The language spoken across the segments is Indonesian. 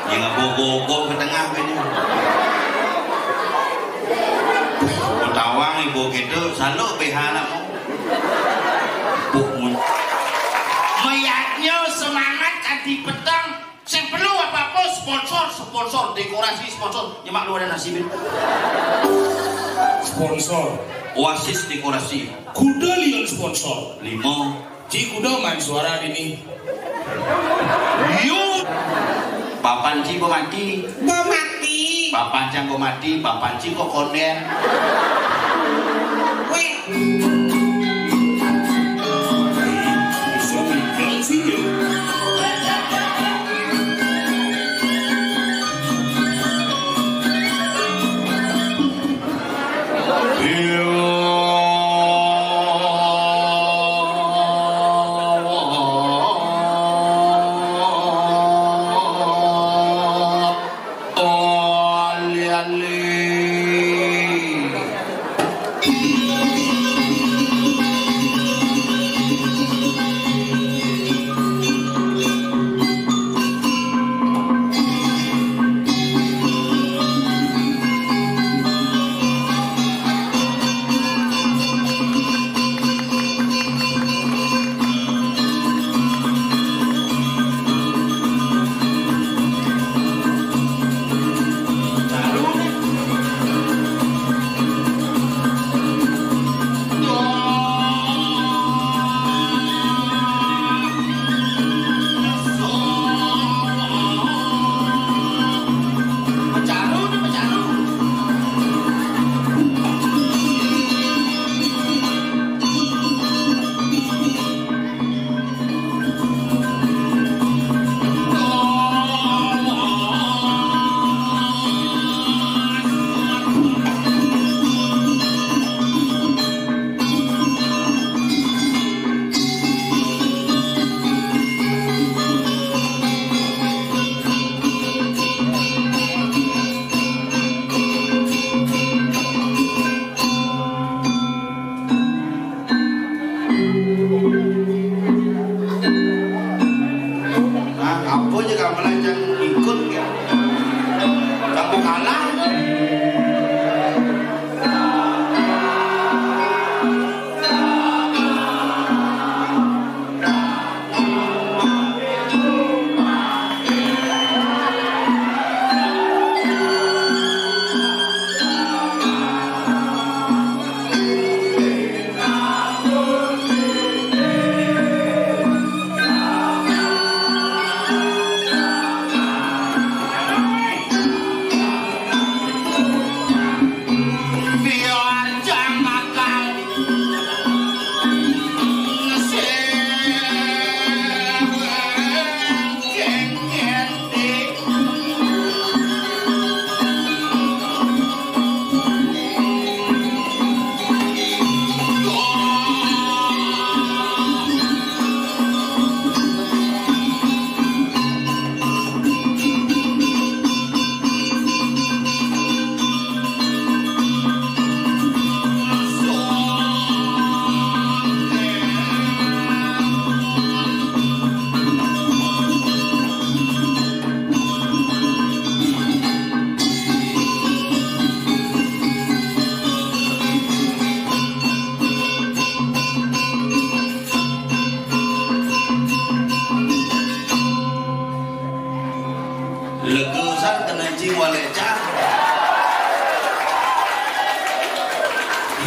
Ya nggak bogo ke tengah ini. Tawang ibu gitu, selalu behana mau. Mayatnya semangat kadi petang. Saya perlu apa-apa sponsor dekorasi sponsor. Nyemak lu ada nasibin. Sponsor. Oasis dekorasi. Kuda lion sponsor. 5. Ci kuda main suara ini. Yuk. Papan ci kok mati. Mati. Papan cang kok mati. Papan ci kok konden. Weh. Bisa mikir sih ya.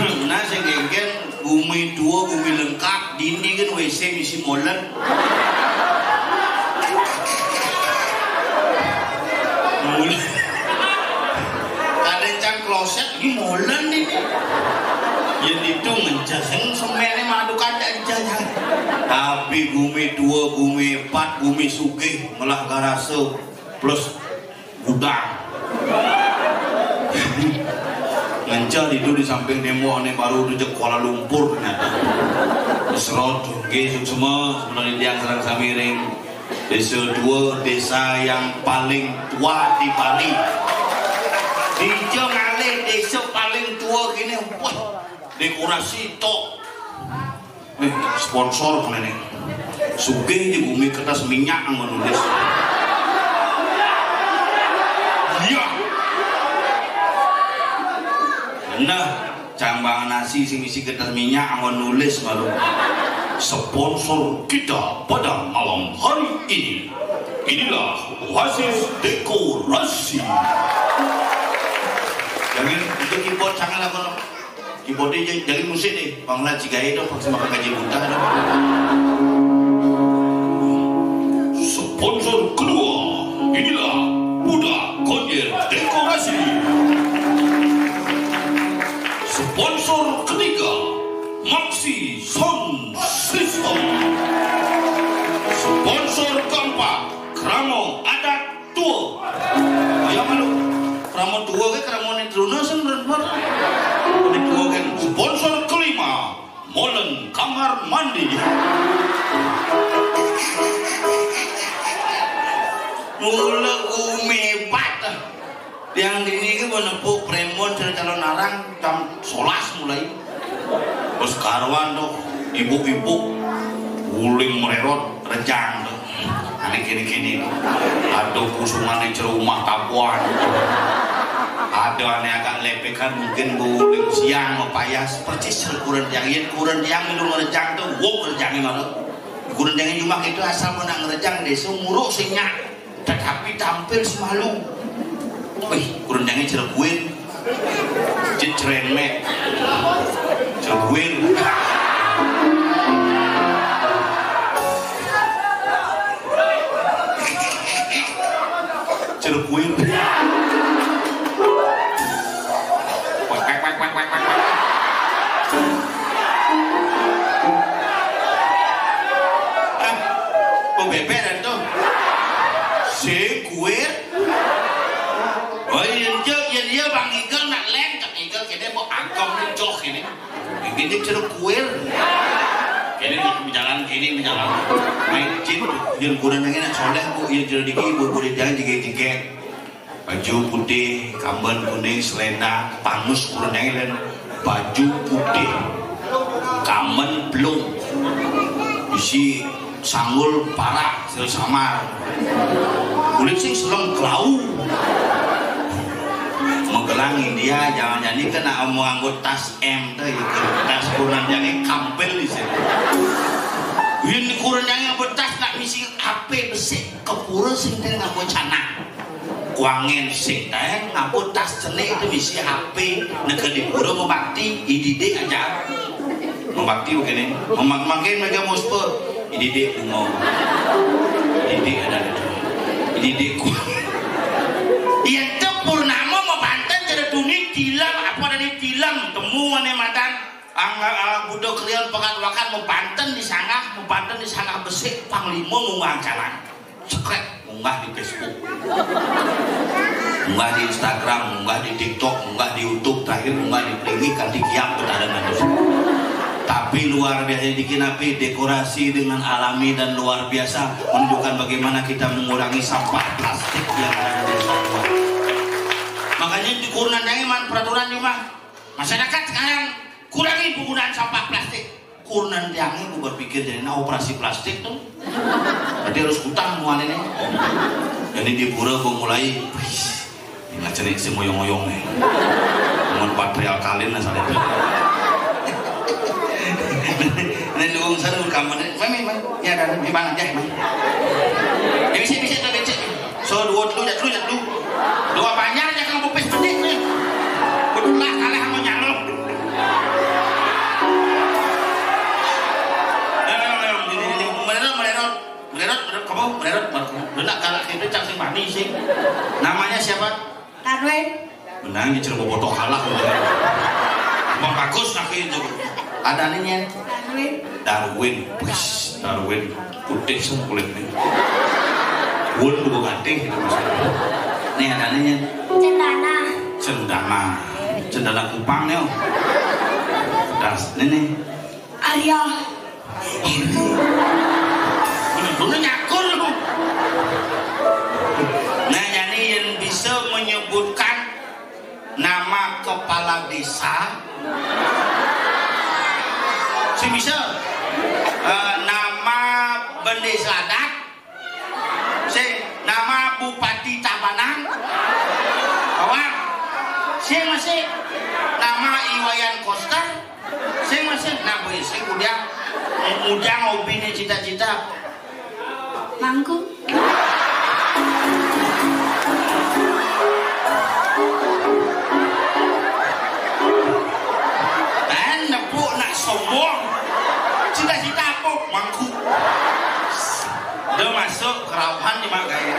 Nah saya genggen bumi dua bumi lengkap dinding kan WC misi molen. Kadang cang kloset ini molen nih. Yang itu menjaheng semennya madu kaca aja. Tapi bumi dua bumi empat bumi sugih malah garase plus gudang. Ngancah itu di samping demo aneh baru di Kuala Lumpur ternyata. Serot, gesuk semua sebenarnya dia serang samiring. Desa 2 desa yang paling tua di Bali. Di Jongale desa paling tua gini, wah dekorasi tok. Sponsor kan ini. Sugih di bumi kertas minyak menulis. Iya. Nah, cambang nasi sing isi kertas minyak awan nulis malu. Sponsor kita pada malam hari ini. Inilah Oasis Dekorasi. Jangan untuk keyboard jangan lah keyboardnya jadi musik deh. Bangla jika itu vaksin makan gaji buta. Sponsor kedua, inilah Budak Konyer Dekorasi. Sponsor ketiga, Maxi Sound System. Sponsor keempat, Kramo Adat Tua. Ayo malu, Kramo Tua ke Kramo Netruna sebenarnya. Tua kan. Sponsor kelima, Molen Kamar Mandi. Mula gumebat. Yang ini kan menepuk premon dari calon narang jam 11 mulai. Terus karwan tuh ibu-ibu uling mererot rejang tuh. Aneh kini-kini ada kusuman di rumah tapuan. Ada aneh agak lepekan mungkin uling siang mepayas percis kurang jangin minum rejang tuh wok rejangin mana kurang jangin cuma itu asal menang rejang deh semuruk sinyak tetapi tampil semalu. Wih, kurang jangin cerguin citremek cerguin cerguin bebek dan tuh si kuir oh iya bang Igel nak leng tak Igel kini mau angkong ni jok ini gini ceruk kuir kini berjalan main cip yang kurang yang nak soleh bu yang ceruk diki bu boleh jalan jige baju putih kamben kuning selendang panus kurang yang lain baju putih kamben belum isi sanggul parah sel samar kulit sing selong kelau menggelangi dia jangan jadi kena mau anggot tas M tuh tas kurang yang kampel di sini ini kurang yang betas nak misi HP besi kepura sing teh ngaku canak kuangin sing teh ngaku tas celik itu misi HP negeri di pura membakti idide aja membakti begini makin mereka muspe idide bungo idide ada idide ku iya tuh purnama mau Banten jadi dunia tilam apa dari tilam temu ane matan budak kalian pengawakan mau Banten di sana besik panglima munggah jalan sekret munggah di Facebook munggah di Instagram munggah di TikTok munggah di YouTube terakhir munggah di Plingi kanti kiam bertadangan tapi luar biasa dikinapi dekorasi dengan alami dan luar biasa menunjukkan bagaimana kita mengurangi sampah plastik yang ada di Satwa. Makanya di Kurnan peraturan cuma masyarakat sekarang kurangi penggunaan sampah plastik. Kurnan Jangi berpikir jadi operasi plastik tuh berarti harus hutang mual ini. Jadi di pura mulai nggak cerik si moyong-moyong nih mohon patrial kalian asal itu ini dukung seru kamu nih ya dan gimana aja emang bisa so dua banyak aja kalau bupes penting nih berulah kalah mau nyalok mererot benak kalah itu cang sing mani sih namanya siapa Darwin menang di cerita botok kalah bang bagus nak itu ada aninya Darwin putih semua kulitnya wun juga ganting nih ada aninya cendana Kupang nih das ini Arya bener nyakur lu nah jadi yang bisa menyebutkan nama kepala desa si bisa nama Bendesa Adat si nama Bupati Tabanan Sing masih nama Iwayan Koster. Sing masih nah boy sing udah ngopi nih cita-cita. Mangku. Dan nepuk nak sombong. Cita-cita apa? Mangku. Dia masuk kerawahan nih mak kayak.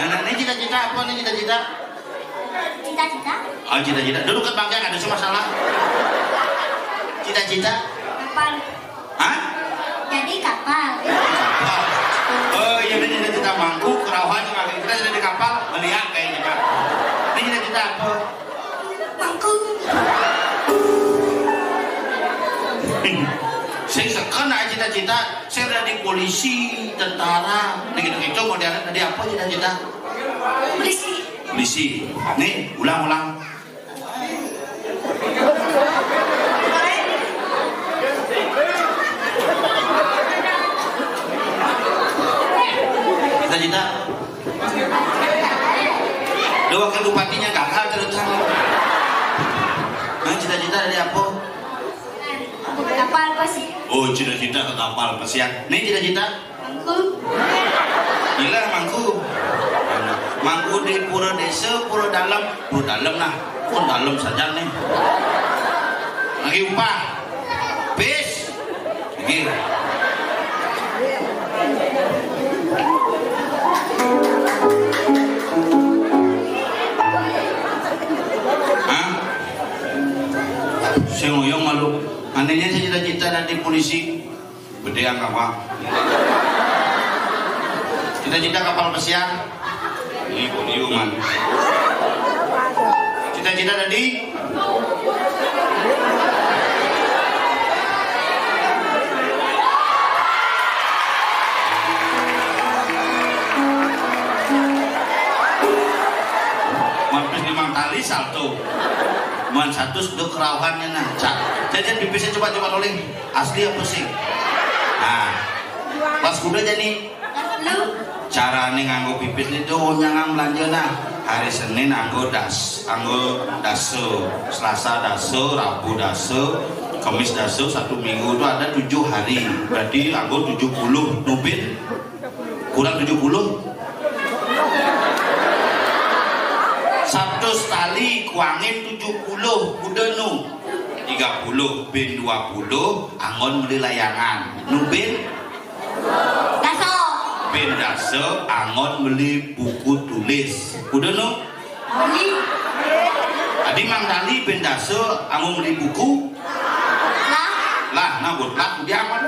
Nah, ini cita-cita apa nih cita-cita? Cita-cita? Oh cita-cita. Dulu ke bangkang ada semua masalah. Cita-cita? Kapal. Hah? Jadi kapal. Kapal. Oh iya ini cita-cita mangku kerawahan nih mak. Kita sudah di kapal melihat kayaknya mak. Ini cita-cita apa? Mangku. Saya sekan aja cita-cita, saya udah di polisi, tentara, gitu-gitu modern tadi apa cita-cita? Polisi. Polisi. Nih, ulang-ulang. Cita-cita. Dua wakil bupatinya gagal terutama. Nah, cita-cita dari apa? Kapal pasti. Oh, cita-cita ke kapal pesiar. Nih cita-cita. Mangku. Gila mangku. Mangku di pura desa, pura dalam lah. Pun dalam saja nih. Lagi upah. Bis. Lagi. Hah? Saya ngoyong malu. Anehnya saya cita-cita nanti polisi gede yang kapal. Cita-cita kapal pesiar. Ini podiuman. Cita-cita tadi. Mampir limang tali salto. Man satu sudah kerawahannya nah. Jadi bisa coba-coba oleh asli apa sih? Nah, pas kuda jadi cara nih nganggo pipis itu nyangam belanja nah. Hari Senin anggo daso, Selasa daso, Rabu daso, Kamis daso, satu minggu itu ada 7 hari. Berarti anggo 70 nubin kurang 70. Sabtu tali kuangin 70 kudenu 30 bin 20 angon beli layangan nubin Daso. bin daso angon beli buku tulis kudenu Beli. adi mang tali bin daso angon beli buku lah nabut lah dia angon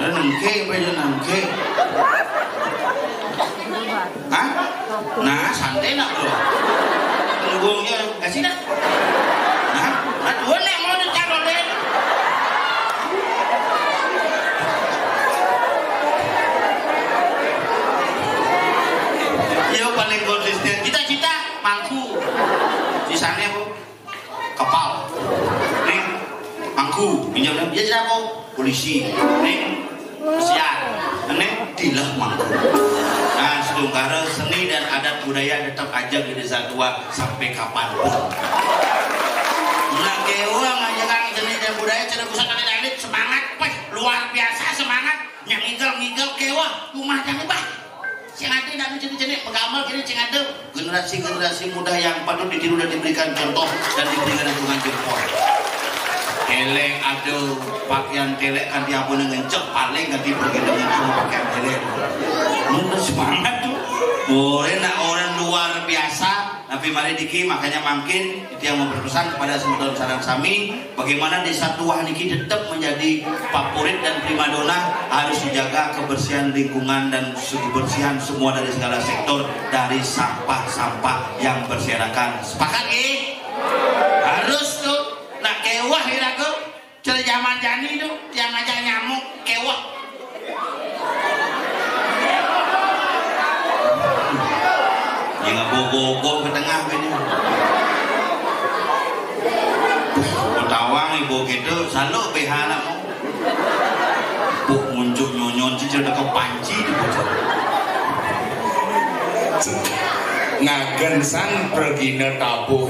nangke baju nangke, hah? Nah santai nak bro, tunggungnya kasih nak, nah, dua nih mau dicari deh. Yo paling konsisten, cita-cita mangku, sisanya apa? Kapal, nih mangku, pinjam dia jadi apa? Polisi, nih. Siap, ini dilah mangku. Nah, sedungkara seni dan adat budaya tetap aja di desa tua sampai kapanpun. Nah, kewa ngajakan seni dan budaya cara pusat kali elit semangat, wah luar biasa semangat. Yang ngigel kewa, rumah jangan bah. Sing ade dan jenis-jenis pegamal kini sing ade generasi muda yang patut ditiru dan diberikan contoh dan diberikan dukungan jempol. Kelek aduh pakaian kelek kan dia pun ngencek paling ganti pergi dengan semua pakaian kelek. Mungkin semangat tuh. Orang luar biasa. Tapi mari diki makanya makin itu yang memperpesan kepada semua sarang sami bagaimana desa tua niki tetap menjadi favorit dan primadona harus dijaga kebersihan lingkungan dan kebersihan semua dari segala sektor dari sampah-sampah yang berserakan. Sepakat harus tuh. Nak kewah iraku cara zaman jani itu yang ngajak nyamuk kewah yang ngebogo-bogo ke tengah ini utawang ibu gitu selalu behana buk muncul nyonya cicil ke panci di bocor. Ngagen sang pergi tabuh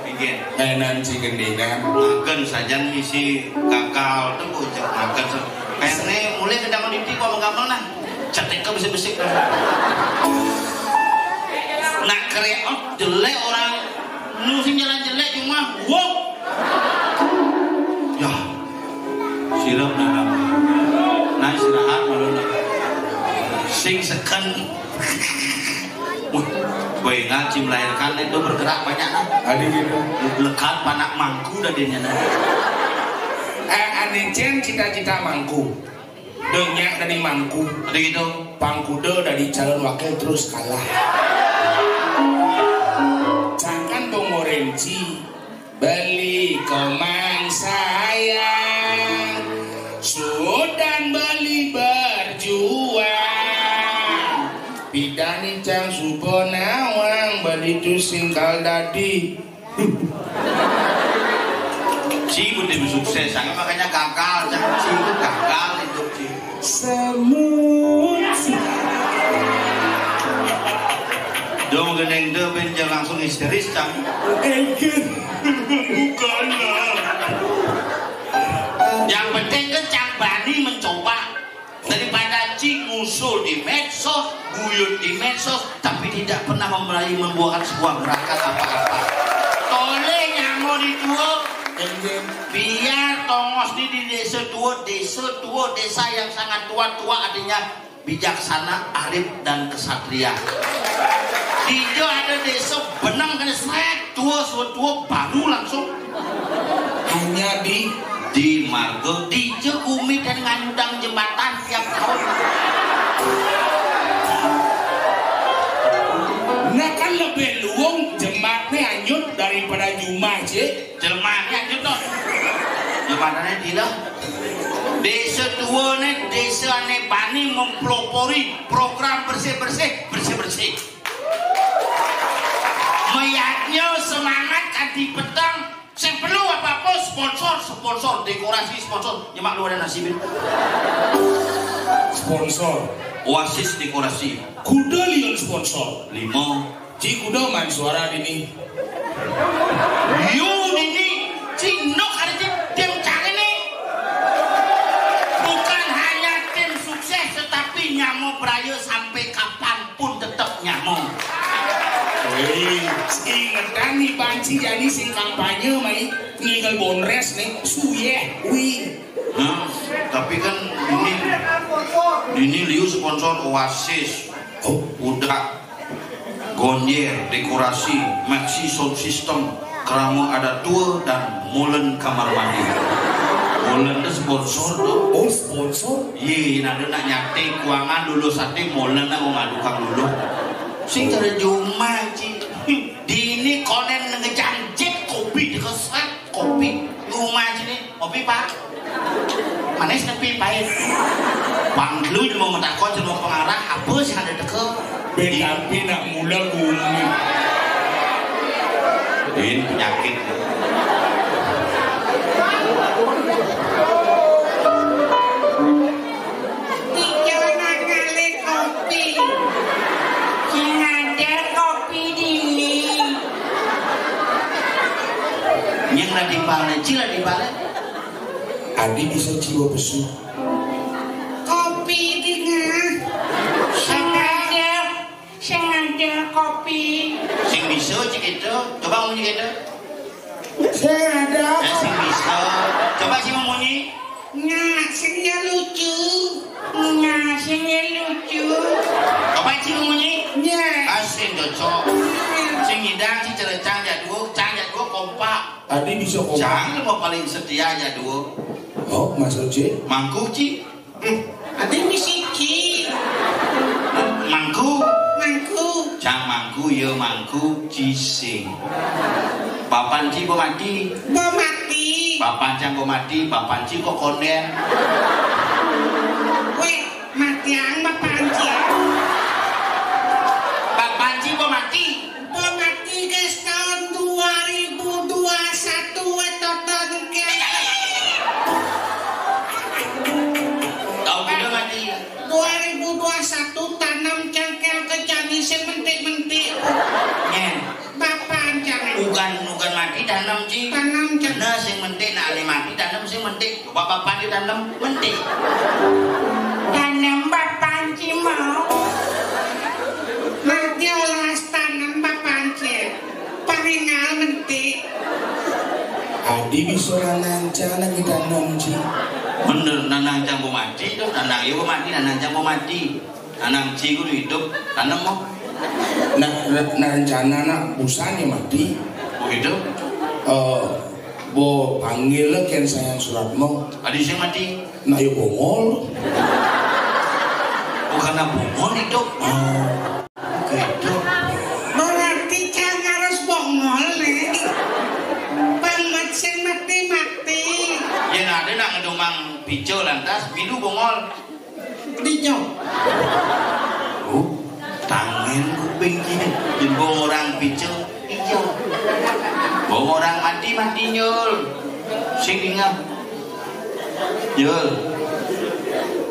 Bikin. mainan si gendingan. Ngagen saja misi gagal tuh bocor ngagen. Kayaknya mulai kedang diti kok menggamel nah. Cetek ke bisik-bisik nah. Nak kreot jelek orang nusin jalan jelek cuma wow. Ya. Siram nah. Nah istirahat malu nah. Sing seken. Wih, ngaji melahirkan itu bergerak banyak nah. Adi gitu. Lekat panak mangku dah dia nah. Ane cen cita-cita mangku. Denyak dari mangku. Ada gitu. Pangkude dari calon wakil terus kalah. Cangkan Bongorenci beli komang sayang sudan beli berjuang pidani cang subonawang beli tu singkal dadi. Si udah sukses, sangat makanya gagal. Jangan si itu gagal hidup si. Semut. Dong geneng deben jangan langsung histeris cang. Bukan lah. Yang penting kan cang bani mencoba daripada cing ngusul di medsos, buyut di medsos, tapi tidak pernah membuahkan sebuah gerakan apa-apa. Tole nyamo di tua. Biar tongos di desa tua, desa yang sangat tua artinya bijaksana, arif dan kesatria. Dijo ada desa benang kan tua baru langsung Hanya di margo dijo umi dan ngandang jembatan tiap tahun. nah kan lebih luang jembatan anyut daripada Jumah cik. Jelmanya gitu. Jembatannya tidak. Desa tua nih, desa ane bani mempelopori program bersih. Meyaknya semangat kanti petang. Saya perlu apa-apa sponsor, dekorasi sponsor. Nyemak lu ada nasibin. Sponsor. Oasis dekorasi. Kuda lion sponsor. 5. Cik kuda main suara ini. Yo ini Cino ada tim cang ini. Bukan hanya tim sukses tetapi nyamo beraya sampai kapanpun tetap nyamo. Ingetan nih banci jadi sing kampanye mai ninggal bonres nih suye wih. Nah, tapi kan ini liu sponsor Oasis. Udah Gonjer, dekorasi, maxi sound system, keramu ada tua dan molen kamar mandi. Molen itu sponsor tuh. Oh sponsor? Iya, nanti nak nyate kuangan dulu sate molen nak mengadukan dulu. Sing cara Juma ci. Dini konen ngejanjit kopi dikeset kopi rumah sini kopi pak. Manis tapi pahit. Bang lu mau takut mau pengarah apa sih ada deket. Tapi nak mula gumi. Ini penyakit. Jangan ngalih kopi. Jangan ada kopi dini. Yang lah di balik, cila di balik. Adi bisa jiwa besu. Kopi dini. Sengaja kopi. Sing bisa cik itu, coba ngomong cik itu. Sengaja. Sing bisa, coba sih ngomongnya. Ngasihnya lucu. Ngasihnya lucu. Coba sih ngomongnya. Ya. Asin cocok. Sing ngidang sih celecang jadua kompak. Adi bisa kompak. Jangan mau paling setia jadua. Oh Mas Oce. Mangku cik. Ada misiki. Mangku. Mangku. Cang mangku ya mangku cising. Papan ci kok mati. Mau mati. Papan cang kok mati, papan ci kok konden. Weh, mati ang mapanci. Papan ci kok mati. Mau mati guys tahun 2021 total ke. Tahu udah mati. 2021 Lantas sing mentik nak ale mati tanam sing mentik. Bapak di tanam mentik. Tanam bapanci mau. Mati olas tanam bapanci. Paringal mentik. Adi bisa nanang lagi tanam Ci. Bener nanang jang mati tuh, nanang ieu mati, nanang jang mati. Nanang Ci kudu hidup, tanam mau. Nah rencana nak busanya mati. Begitu? Bo panggil ken sayang Suratmo. Adi sing mati. Nah yo bongol. Bukan bongol itu. Gitu. Berarti can harus bongol nih. Pamat sing mati. Yen ada nak ngedomang pijo lantas bidu bongol. Dijo. Tangan kuping gini. Jembong orang pijo ijo. Bong orang mati nyul. Sing ingat. Nyul.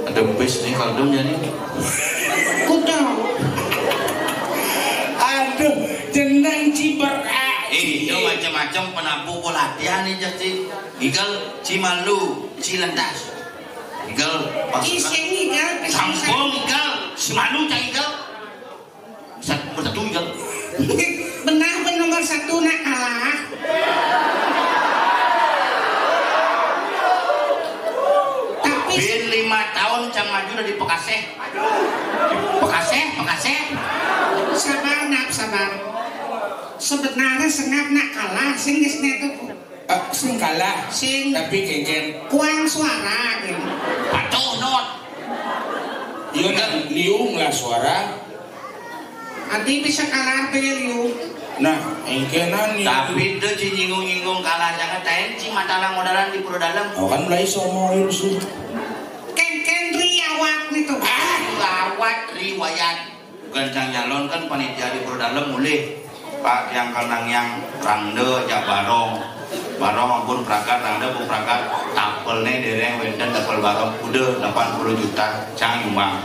Ada bes nih kalau jadi. Kudo. Aduh, jeneng Ci Itu macam-macam penampung latihan nih jadi. Igal Cimalu, Cilentas. Igal Iseng igal. Sampung igal, Cimalu cang igal. Satu igal. Benar nomor 1 nak kalah. Tapi Bin 5 tahun cang maju dari Pekaseh. Pekaseh. sabar. Sebenarnya sengat nak kalah sing geusnya itu sing kalah sing tapi kengken kuang suara gitu. Patuh not. Iya kan liung lah suara. Adi bisa kalah beliau. Nah, engkenan nih. Tapi itu ci nyinggung kalah jangan tain ci matalang modalan di pura dalam. Oh kan mulai somo itu. Ken riawat nih tuh. Lawat riwayat. Bukan cang nyalon kan panitia di pura dalam mulai. Pak yang kanang yang rangde jak barong ampun prakat rangde pun prakat tapelnya dereng wenten tapel barong udah 80 juta cang nyumbang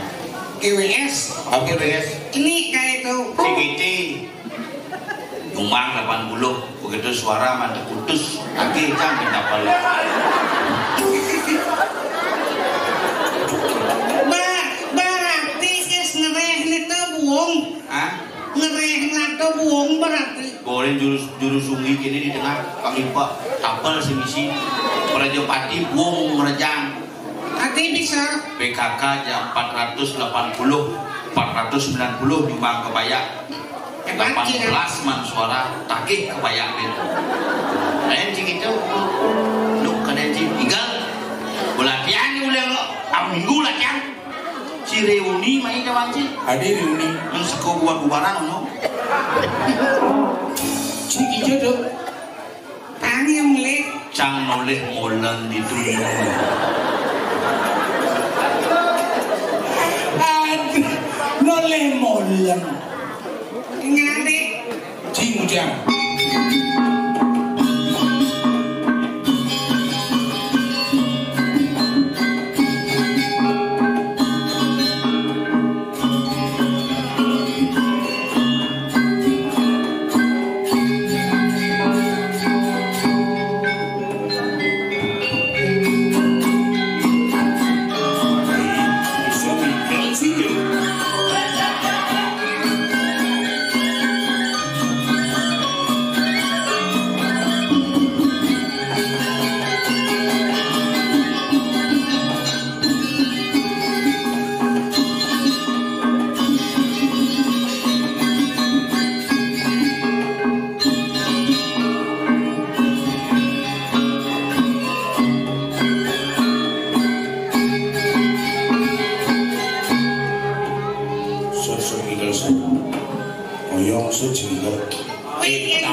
GWS. Oke guys Ini kayak itu. Cikiti nyumbang 80 begitu suara mantep putus lagi cang tapel Berarti guys ngereh nih tuh buong. Ngereh lato buong berarti. Boleh jurus sungi kini di tengah kami pak tapel semisi Prajopati buong merejang Adi bisa. PKK jam 480 nyumbang kebayak 18 man suara takik kebayak itu lain cing itu lu kadang cing tinggal latihan ni ulang minggu latihan si reuni main kawan cing Hadir reuni yang seko buat-buaran no cing hijau dong. Tang yang melek. cang noleh molen di dunia Aduh, noleh molen. Ngade. Cing ujang.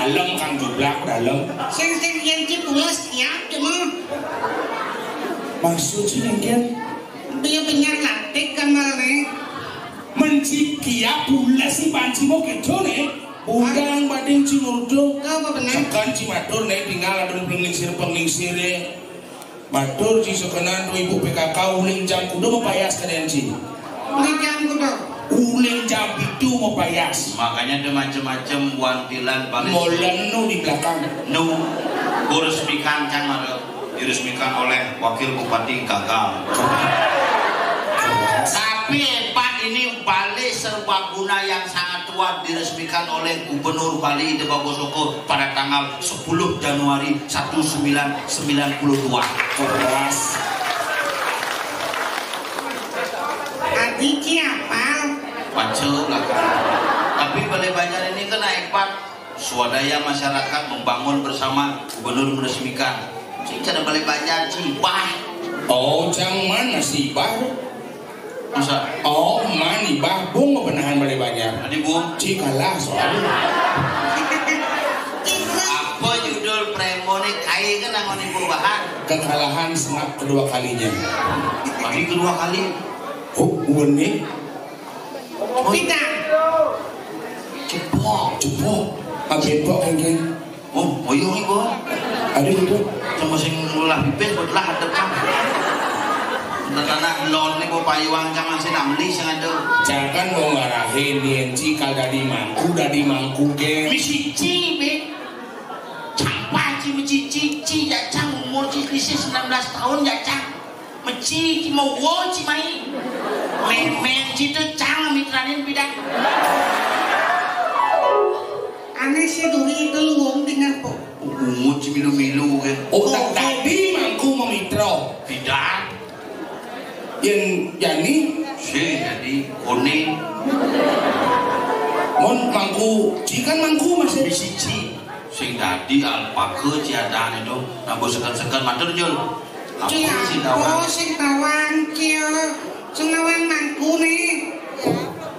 Dalam kan jublak dalam. Sing yang cipulas tiap cuma. Maksud sih yang Dia punya latih kamar nih. mencikia pula si panci mau gitu nih. Udang bading cinurdo. Kau apa benar? Sekan cimatur nih tinggal ada pengingsir matur ci sekenan ibu PKK uling jam kudu mau payas kalian ci. Uling jam kudu. Uling jam itu mau payas. makanya ada macam-macam wantilan paling Molen nu di belakang. nu Gue resmikan Cang Mada, diresmikan oleh Wakil Bupati Gagal. Tapi hebat ini Bali Serbaguna yang sangat tua diresmikan oleh Gubernur Bali Debagosoko pada tanggal 10 Januari 1992. Keras. Adik apa? Baca lah. Tapi Balai Banjar ini kena hebat. Swadaya masyarakat membangun bersama, Gubernur meresmikan. Cara Balai Banjar Cibah. Oh, Cang mana sih Bah? Masa? Oh, mani Bah bung benahan Balai Banjar. Tadi Bung, Cikalah soalnya. apa judul premoni kai kan namanya perubahan? Kekalahan senap kedua kalinya. Bagi kedua kali. Oh, unik. Tidak. Cepok. Abepok kan. Oh, moyong ibu. Ada gitu. Sama sing ulah pipis belah hadap kan. Tanah lon nih bawa payuang jangan sih namli sing ada. Jangan mau ngarahin dienci kalau dari mangku ke. Misici be. Campa ci mecici ya cang umur ci krisis 19 tahun ya cang. Meci mau wo ci mai. Men ci tu cang mitranin bidang. Aneh sih duri itu luang dengan po. Umur ci milu-milu ke. Oh, tadi mangku memitro. Tidak. Yang yani Si jadi kuning. mon mangku, cikan mangku masih Misici. Sing tadi alpaka ciadan itu. Nabo sekan-sekan matur jul. Apa sih Oh, tawang? sing tawang kio. Sing tawang mangku nih.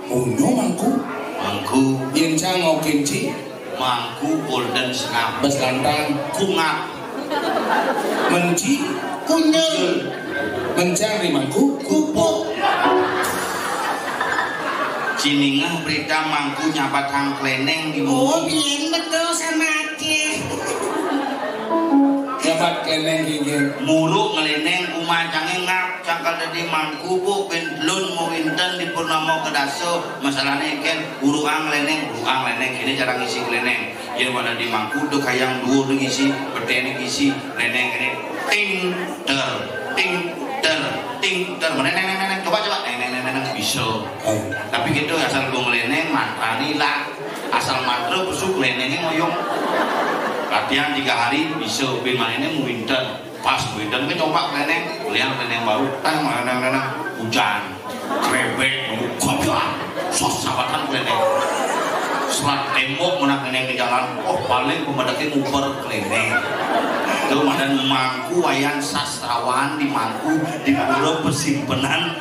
unyo mangku. Mangku, Yang cang ngokin ci, mangku golden snap. bas lantang, Kungap. menci, Kunyel. mencang di mangku, Kupuk. Ciningah berita mangku nyabat hang kleneng di Oh, bumi. bien betul sama Aceh. dapat keneng gigi. Muruk ngeleneng kumacangnya ngap cangkal dari mangku bu bentlun mau inten di purnama kedaso masalahnya kan uruang leneng ini cara ngisi keleneng yang mana di mangku tuh kayang dua ngisi bertenik ngisi leneng ini ting ter mana neng coba neng bisa tapi gitu asal gue ngeleneng mantrani lah asal mantra besuk lenengnya ngoyong latihan 3 hari bisa bin mainnya mau winter pas winter kan coba leneng lihat leneng baru leneng hujan krebek kopian sos sabatan leneng selat tembok menak leneng di jalan oh paling pemedaknya nguper leneng itu madan mangku wayang sastrawan di mangku di pura persimpenan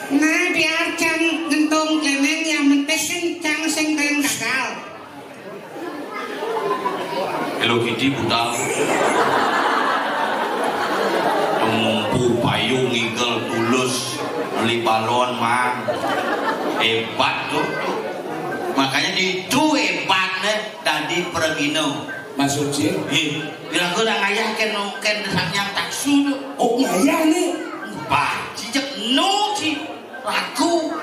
Nah, biar cang ngentung keneng yang penting cang sing keren gagal. Hello Kitty budal tumpu payung ngigel tulus beli balon mang hebat tuh makanya itu hebatnya tadi pergino Masuk ci, kira-kira ngayah ken yang taksu tuh oh ngayah nih, bah cicak no ci laku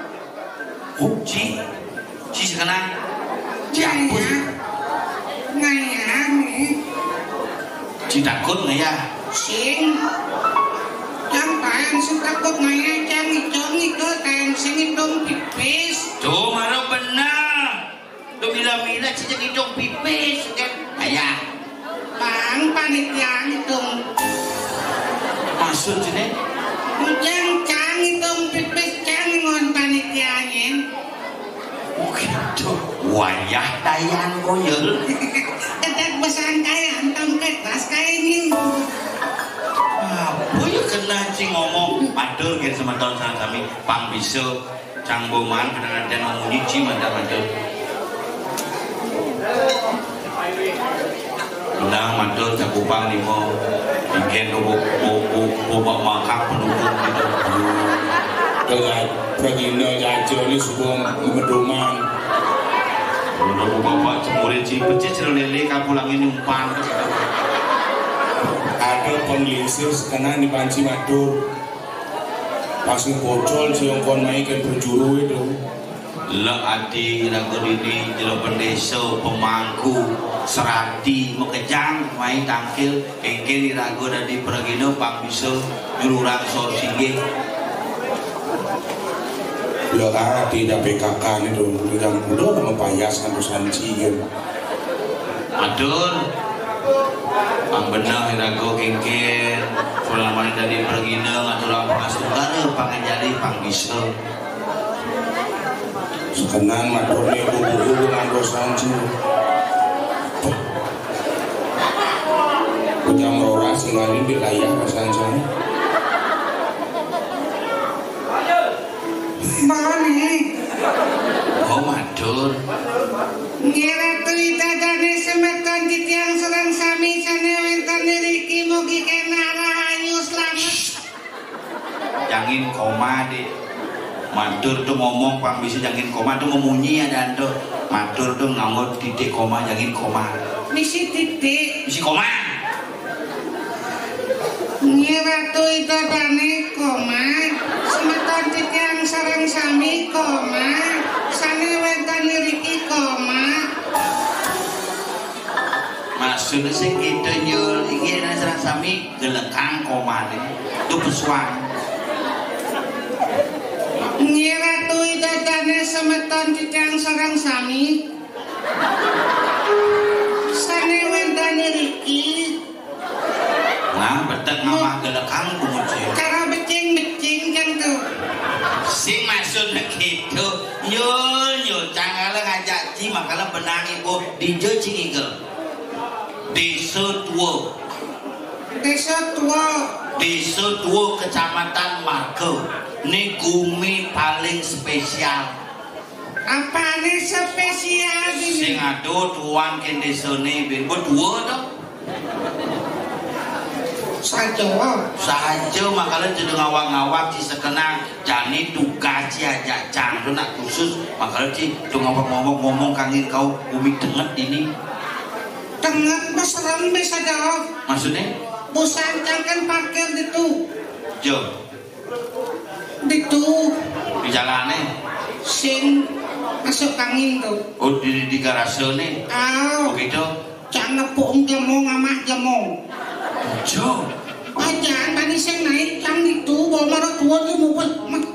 oh ci sekarang ciapun Ngayang nih. ci takut ngayah Sing. Cang tayang sing takut ngayang cang itu tayang sing hidung pipis. tuh marah benar tuh mila-mila cicak hidung pipis kan ayah Bang panitia hidung. maksud sini Ujang cang hidung pipis cang ngon panitianya. oh gitu wayah dayan koyel Kedak besan kaya antam ketas kaya ini. apa ya kena sih ngomong matur gitu sama tahun kami pang bisa cang boman kadang-kadang ngomong nyuci matur undang matur cakupang di mau bikin bobok makak pendukung gitu dengan pergino jajo ini sebuah medoman. udah bapak cemurin si pecah lele kapulangin nyumpan Ada penglingsir sekarang di panci matur pas ngebocol si ongkon main ke berjuru itu Lek adi lagu ini jelo pendeso pemangku serati mekejang main tangkil engke rago dari pergino pang bisa jururang sor singgih. Lo tidak PKK itu yang udah nama payas kan sanci gitu. Adur pang benang rago engke pulang main dari pergino atau orang pengasuh karo pang jadi pang bisa. Sekenan matur nih buku nganggo sanci. Jam rora singali wilayah sanci. Mane. Oh matur. Ngira tuita jane semeton titiang serang sami sane wenten niki mugi kenara hanyu slamet. Jangin koma deh. Matur tuh ngomong pang bisa jangin koma tuh memunyi ada tuh. Matur tuh nganggo titik koma jangin koma. Misi titik. Misi koma. Ngira tuita jane koma. Semeton titiang serang sami koma. Sane wenten niki koma. Maksudnya sih gitu nyul ingin serang sami gelekang koma deh. Tuh pesuang. Ngira tuh dadane semeton titiang sarang sami sane wendane riki Nah betek nama gelekang kumuci cara becing-becing kan tuh sing maksudnya gitu nyul jangan ngajak ci makalah benang ibu di jocing igel desa tua kecamatan Margo ini gumi paling spesial. apa nih spesial Sing ini ado tuan ke desa ini biar dua dong. Saja makalah jadi ngawak-ngawak di sekenang jani tugas aja cang nak khusus makalah ci tu ngomong kangin kau gumi denget ini. Denget serem bisa jawab. Maksudnya? Busan kan parkir itu. Jo. Itu di jalannya sing masuk angin tuh. Oh di garasi nih. Oh begitu jangan nepuk jemong amah jemong Jo jangan tadi saya naik cang itu bawa marah tua tuh mau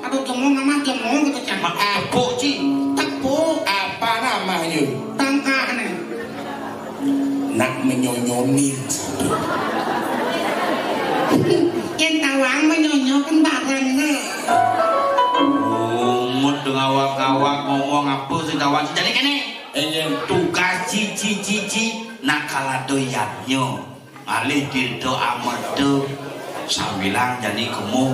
aduh jemong amah jemong gitu cang tepuk ci tepuk Apa namanya? tangkah nih Nak menyonyonin. yang tawang menyonyokan barang nih umut ngawak-ngawak ngomong apa sih kawan jadi kene tugas cici nakalado yatnyo alih dirdo amerdo sambilang jadi kemu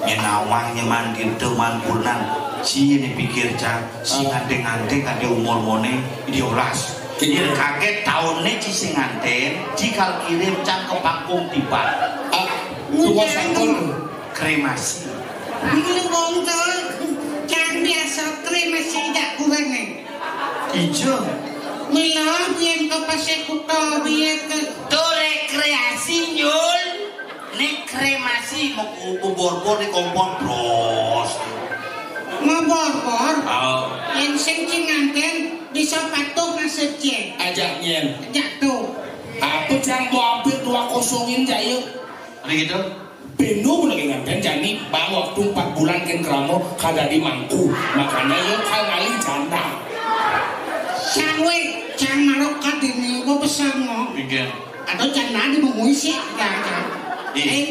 nyenawang nyeman dirdo manpurnan si ini pikir cang si nganteng-nganteng kade umur mone diolas jadi kaget tahun ini si nganten jika kirim cang ke pangkung tiba Tua sangkul kremasi ini wong tuh cang biasa kremasi tidak kurang nih ijo Mila biyen ke pasir kutha biyen ke to rekreasi nyul nek kremasi mau bor-bor di kompor bros ngobor-bor oh yang sing nganten bisa patuh ngasecen ajak nyen. ajak tuh Apa jang hampir tua kosongin jayuk. ini gitu Penuh lagi nganten jani bang waktu 4 bulan kan keramo kada di mangku makanya yuk hal ngali janda. Sangwe cang marokat ini gua pesan mo bikin atau janda di mengusik jangan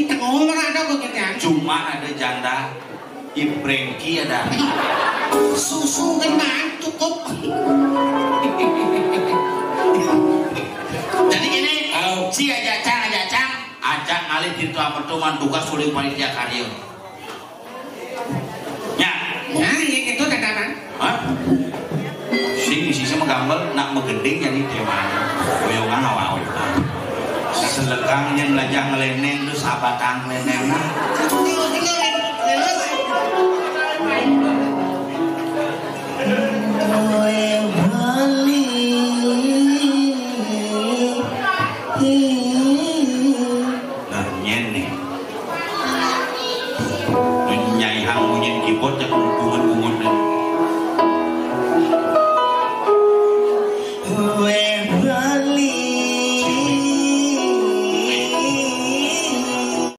tengok ada kok kita cuma ada janda Ibrengki ada susu kan cukup jadi ini si ajak ajak ngalih di tua pertemuan tugas suling panitia karya ya itu tatanan hah sing sama gambar nak megeding jadi demanya boyongan awal selekang yang belajar ngeleneng terus sabatang ngeleneng Oh,